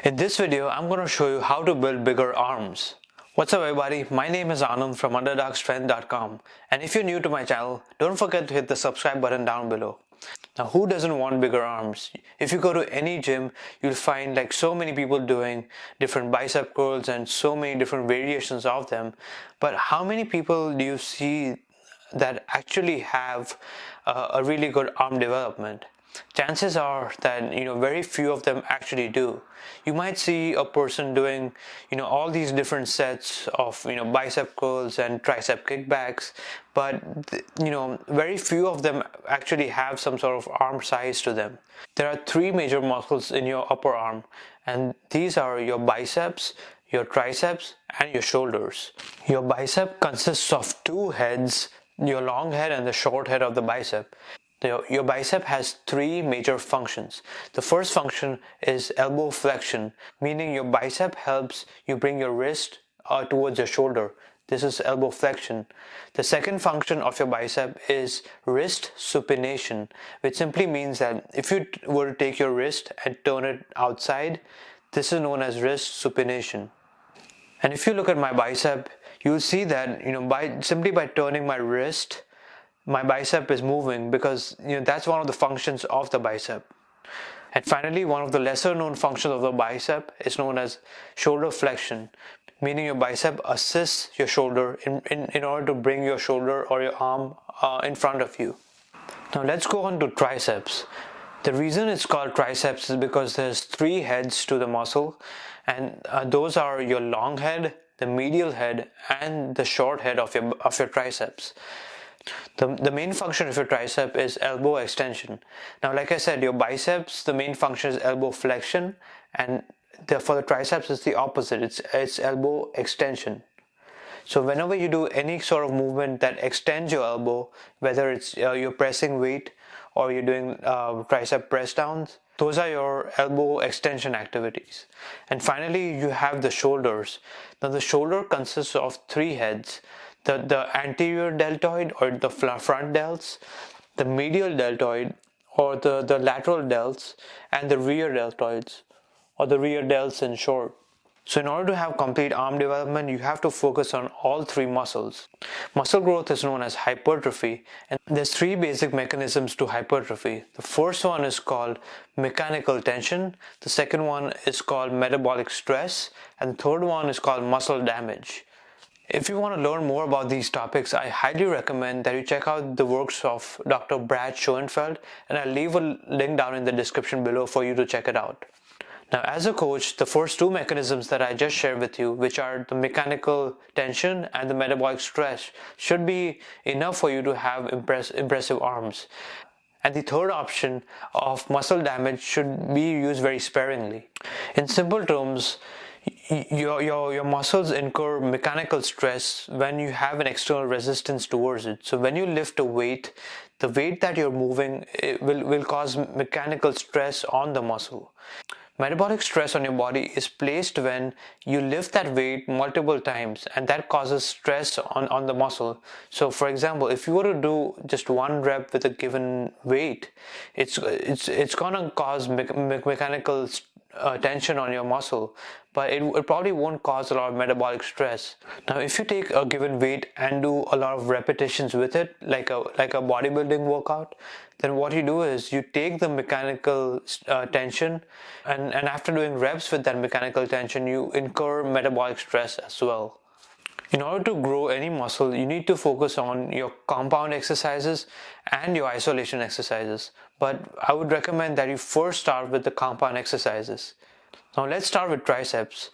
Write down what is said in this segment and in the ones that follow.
In this video, I'm going to show you how to build bigger arms. What's up everybody, my name is Anand from underdogstrength.com, and if you're new to my channel, don't forget to hit the subscribe button down below. Now, who doesn't want bigger arms? If you go to any gym, you'll find like so many people doing different bicep curls and so many different variations of them, but how many people do you see that actually have a really good arm development? Chances are that very few of them actually do. You might see a person doing all these different sets of bicep curls and tricep kickbacks, but very few of them actually have some sort of arm size to them. There are three major muscles in your upper arm, and these are your biceps, your triceps, and your shoulders. Your bicep consists of two heads, your long head and the short head of the bicep. Your bicep has three major functions. The first function is elbow flexion, meaning your bicep helps you bring your wrist towards your shoulder. This is elbow flexion. The second function of your bicep is wrist supination, which simply means that if you were to take your wrist and turn it outside, this is known as wrist supination. And if you look at my bicep, you'll see that simply by turning my wrist, my bicep is moving, because that's one of the functions of the bicep. And finally, one of the lesser known functions of the bicep is known as shoulder flexion, meaning your bicep assists your shoulder in order to bring your shoulder or your arm in front of you. Now let's go on to triceps. The reason it's called triceps is because there's three heads to the muscle, and those are your long head, the medial head, and the short head of your triceps. The main function of your tricep is elbow extension. Now, like I said, your biceps, the main function is elbow flexion, and for the triceps, it's the opposite. It's elbow extension. So whenever you do any sort of movement that extends your elbow, whether it's you're pressing weight or you're doing tricep press downs, those are your elbow extension activities. And finally, you have the shoulders. Now, the shoulder consists of three heads. The anterior deltoid or the front delts, the medial deltoid or the lateral delts, and the rear deltoids or the rear delts in short. So in order to have complete arm development, you have to focus on all three muscles. Muscle growth is known as hypertrophy, and there's three basic mechanisms to hypertrophy. The first one is called mechanical tension, the second one is called metabolic stress, and the third one is called muscle damage. If you want to learn more about these topics, I highly recommend that you check out the works of Dr. Brad Schoenfeld, and I'll leave a link down in the description below for you to check it out. Now, as a coach, the first two mechanisms that I just shared with you, which are the mechanical tension and the metabolic stress, should be enough for you to have impressive arms. And the third option of muscle damage should be used very sparingly. In simple terms, your muscles incur mechanical stress when you have an external resistance towards it. So when you lift a weight, the weight that you're moving will cause mechanical stress on the muscle. Metabolic stress on your body is placed when you lift that weight multiple times, and that causes stress on the muscle. So for example, if you were to do just one rep with a given weight, it's gonna cause mechanical tension on your muscle, but it probably won't cause a lot of metabolic stress. Now, if you take a given weight and do a lot of repetitions with it, like a bodybuilding workout, then what you do is you take the mechanical tension, and after doing reps with that mechanical tension, you incur metabolic stress as well. In order to grow any muscle, you need to focus on your compound exercises and your isolation exercises. But I would recommend that you first start with the compound exercises. Now let's start with triceps.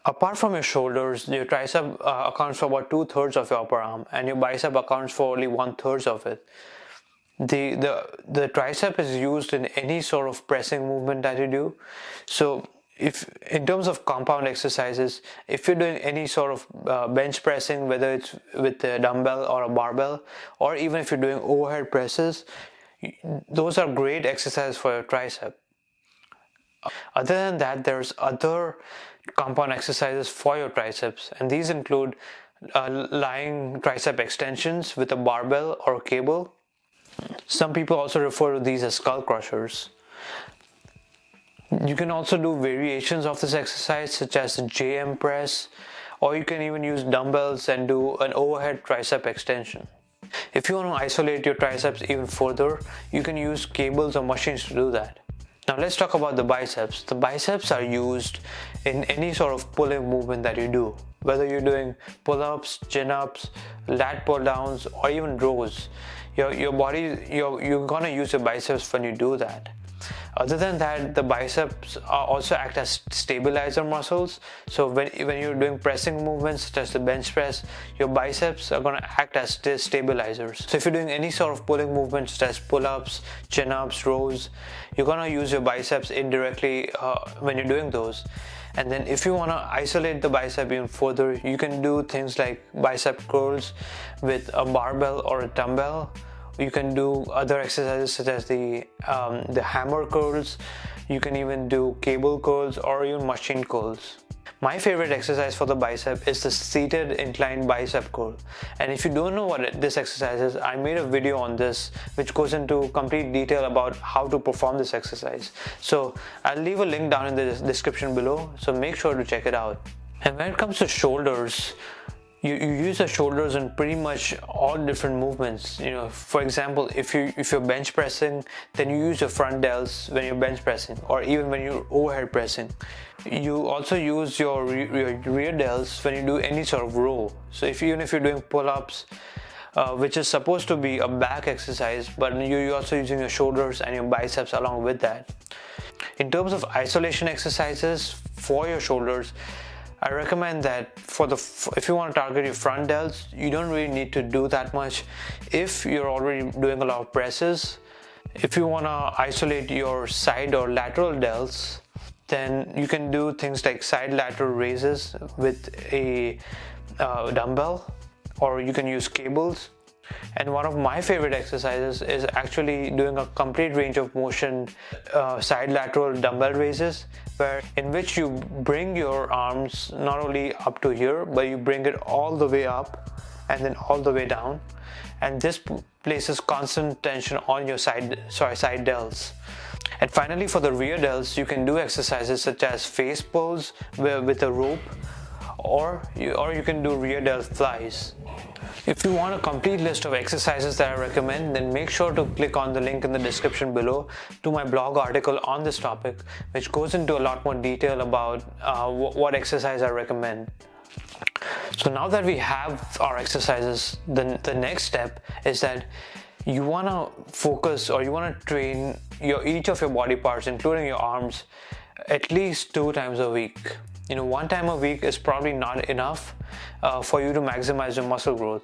Apart from your shoulders, your tricep accounts for about 2/3 of your upper arm, and your bicep accounts for only 1/3 of it. The tricep is used in any sort of pressing movement that you do. So if in terms of compound exercises, if you're doing any sort of bench pressing, whether it's with a dumbbell or a barbell, or even if you're doing overhead presses, those are great exercises for your tricep. Other than that, there's other compound exercises for your triceps, and these include lying tricep extensions with a barbell or a cable. Some people also refer to these as skull crushers. You can also do variations of this exercise such as the JM press, or you can even use dumbbells and do an overhead tricep extension. If you want to isolate your triceps even further, you can use cables or machines to do that. Now let's talk about the biceps. The biceps are used in any sort of pulling movement that you do. Whether you're doing pull-ups, chin-ups, lat pull-downs, or even rows, you're gonna use your biceps when you do that. Other than that, the biceps also act as stabilizer muscles. So when you're doing pressing movements such as the bench press, your biceps are going to act as stabilizers. So if you're doing any sort of pulling movements such as pull-ups, chin-ups, rows, you're going to use your biceps indirectly when you're doing those. And then if you want to isolate the bicep even further, you can do things like bicep curls with a barbell or a dumbbell. You can do other exercises such as the hammer curls. You can even do cable curls or even machine curls. My favorite exercise for the bicep is the seated inclined bicep curl. And if you don't know what this exercise is, I made a video on this which goes into complete detail about how to perform this exercise. So I'll leave a link down in the description below, so make sure to check it out. And when it comes to shoulders, you use the shoulders in pretty much all different movements. For example, if you're bench pressing, then you use your front delts when you're bench pressing, or even when you're overhead pressing. You also use your rear delts when you do any sort of row. So even if you're doing pull-ups, which is supposed to be a back exercise, but you're also using your shoulders and your biceps along with that. In terms of isolation exercises for your shoulders, I recommend that if you want to target your front delts, you don't really need to do that much if you're already doing a lot of presses. If you want to isolate your side or lateral delts, then you can do things like side lateral raises with a dumbbell, or you can use cables. And one of my favorite exercises is actually doing a complete range of motion side lateral dumbbell raises, in which you bring your arms not only up to here, but you bring it all the way up and then all the way down, and this places constant tension on your side delts. And finally, for the rear delts, you can do exercises such as face pulls with a rope, or you can do rear delt flies. If you want a complete list of exercises that I recommend, then make sure to click on the link in the description below to my blog article on this topic, which goes into a lot more detail about what exercise I recommend. So now that we have our exercises, the next step is that you want to focus, or you want to train each of your body parts, including your arms, at least 2 times a week. 1 time a week is probably not enough for you to maximize your muscle growth.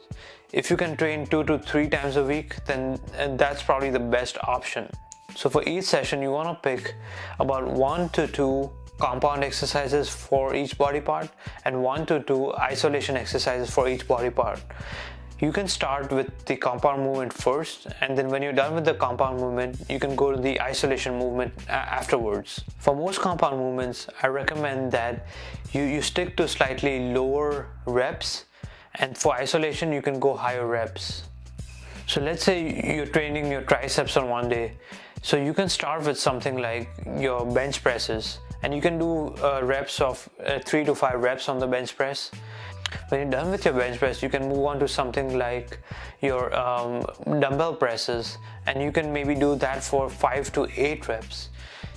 If you can train 2 to 3 times a week, then that's probably the best option. So for each session, you want to pick about 1 to 2 compound exercises for each body part and 1 to 2 isolation exercises for each body part. You can start with the compound movement first, and then when you're done with the compound movement, you can go to the isolation movement afterwards. For most compound movements, I recommend that you stick to slightly lower reps, and for isolation, you can go higher reps. So let's say you're training your triceps on one day. So you can start with something like your bench presses, and you can do reps of 3 to 5 reps on the bench press. When you're done with your bench press, you can move on to something like your dumbbell presses, and you can maybe do that for 5 to 8 reps.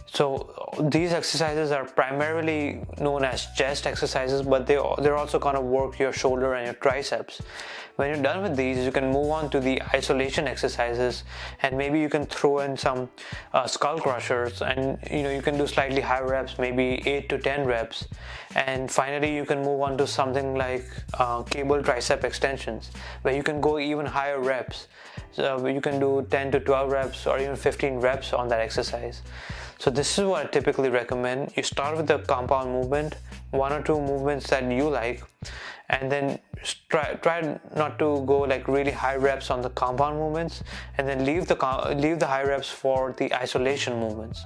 So these exercises are primarily known as chest exercises, but they're also going to work your shoulder and your triceps. When you're done with these, you can move on to the isolation exercises, and maybe you can throw in some skull crushers, and you can do slightly higher reps, maybe 8 to 10 reps. And finally, you can move on to something like cable tricep extensions, where you can go even higher reps. So you can do 10 to 12 reps or even 15 reps on that exercise. So this is what I typically recommend. You start with the compound movement, 1 or 2 movements that you like, and then try not to go like really high reps on the compound movements, and then leave the high reps for the isolation movements.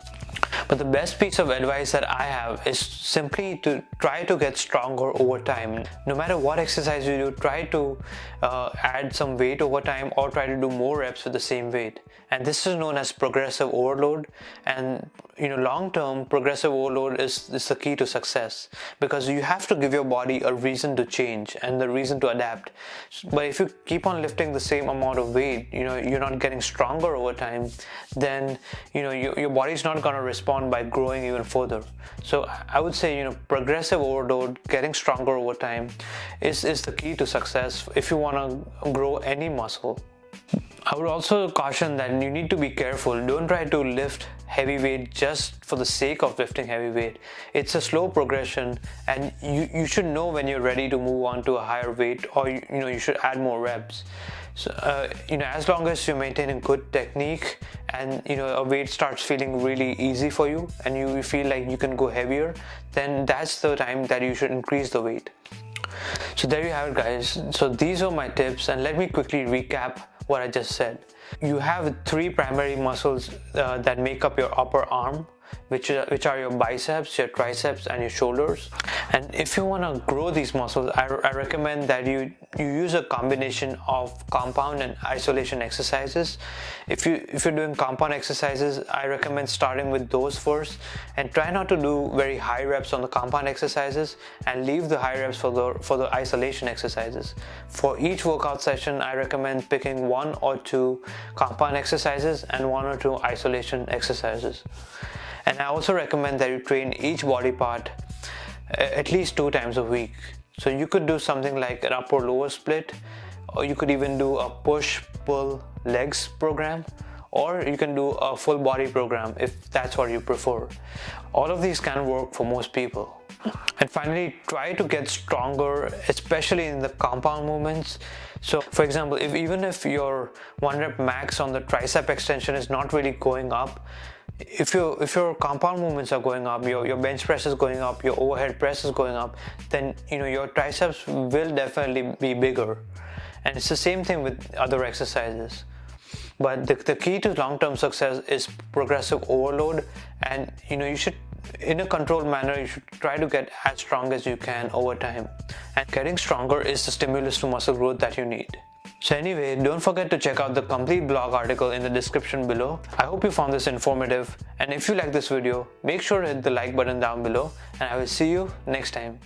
But the best piece of advice that I have is simply to try to get stronger over time. No matter what exercise you do, try to add some weight over time, or try to do more reps with the same weight. And this is known as progressive overload. And long-term progressive overload is the key to success, because you have to give your body a reason to change and the reason to adapt. But if you keep on lifting the same amount of weight, you're not getting stronger over time, then your body's not going to respond by growing even further. So I would say progressive overload, getting stronger over time, is the key to success if you want to grow any muscle. I would also caution that you need to be careful. Don't try to lift heavy weight just for the sake of lifting heavy weight. It's a slow progression, and you should know when you're ready to move on to a higher weight, or you should add more reps. So as long as you're maintaining good technique and a weight starts feeling really easy for you and you feel like you can go heavier, then that's the time that you should increase the weight. So there you have it, guys. So these are my tips, and let me quickly recap what I just said. You have 3 primary muscles that make up your upper arm, which are your biceps, your triceps, and your shoulders. And if you want to grow these muscles, I recommend that you use a combination of compound and isolation exercises. If you're doing compound exercises, I recommend starting with those first, and try not to do very high reps on the compound exercises and leave the high reps for the isolation exercises. For each workout session, I recommend picking 1 or 2 compound exercises and 1 or 2 isolation exercises. And I also recommend that you train each body part at least 2 times a week. So you could do something like an upper lower split, or you could even do a push pull legs program, or you can do a full body program if that's what you prefer. All of these can work for most people. And finally, try to get stronger, especially in the compound movements. So for example, even if your 1 rep max on the tricep extension is not really going up, if your compound movements are going up, your bench press is going up, your overhead press is going up, then your triceps will definitely be bigger. And it's the same thing with other exercises. But the key to long-term success is progressive overload, and you should, in a controlled manner, you should try to get as strong as you can over time. And getting stronger is the stimulus to muscle growth that you need. So anyway, don't forget to check out the complete blog article in the description below. I hope you found this informative, and if you like this video, make sure to hit the like button down below, and I will see you next time.